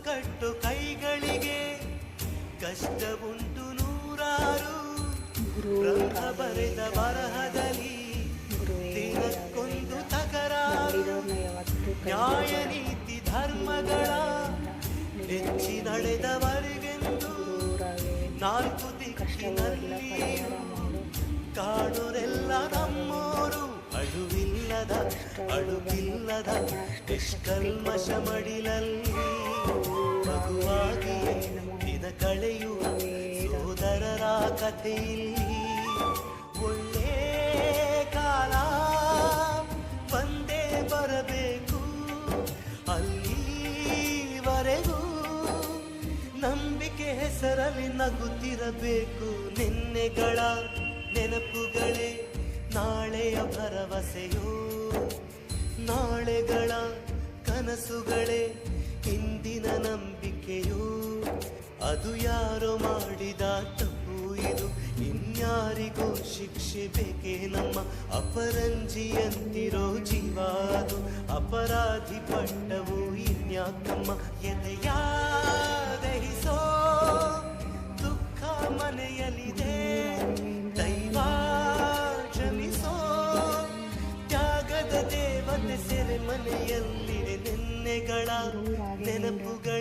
ಕಟ್ಟು ಕೈಗಳಿಗೆ ಕಷ್ಟ ಉಂಟು ನೂರಾರು. ಬ್ರಹ್ಮ ಬರೆದ ಬರಹದಲ್ಲಿ ದಿನಕ್ಕೊಂದು ತಕರಾರು. ನ್ಯಾಯ ನೀತಿ ಧರ್ಮಗಳ ಹೆಚ್ಚಿ ನಡೆದವರಿಗೆಂದು ನಾಲ್ಕು ದಿಕ್ಕಿನಲ್ಲಿ ಕಾಣುರೆಲ್ಲ ನಮ್ಮೋರು. ಅಳುವಿಲ್ಲದ ಅಳುವಿಲ್ಲದ ನಿಷ್ಕಲ್ಮಶ ಮಡಿಲಲ್ಲಿ ಮಗುವಾಗಿಯೇ ದಿನ ಕಳೆಯುವ ಸೋದರರ ಕಥೆಯಲ್ಲಿ ಒಳ್ಳೆ ಕಾಲ ಬಂದೇ ಬರಬೇಕು. ಅಲ್ಲಿವರೆಗೂ ನಂಬಿಕೆ ಹೆಸರಲ್ಲಿ ನಗುತ್ತಿರಬೇಕು. ನಿನ್ನೆಗಳ ನೆನಪುಗಳೇ ನಾಳೆಯ ಭರವಸೆಯೋ, ನಾಳೆಗಳ ಕನಸುಗಳೇ ಇಂದಿನ ನಂಬಿಕೆಯೋ. ಅದು ಯಾರೋ ಮಾಡಿದ ತಪ್ಪು, ಇದು ಇನ್ಯಾರಿಗೋ ಶಿಕ್ಷೆ ಬೇಕೇ ನಮ್ಮ ಅಪರಂಜಿಯಂತಿರೋ ಜೀವ. ಅದು ಅಪರಾಧಿ ಪಟ್ಟವು ಇನ್ಯಾಕಮ್ಮ ಎದೆಯ ದಹಿಸೋ ದುಃಖ ಮನೆಯಲ್ಲಿದೆ. ದೈವ ಕ್ಷಮಿಸೋ ತ್ಯಾಗದ ದೇವತೆ ಸೆರೆ ಮನೆಯಲ್ಲಿದೆ. ನೆನ್ನೆಗಳ ನೆನಪುಗಳ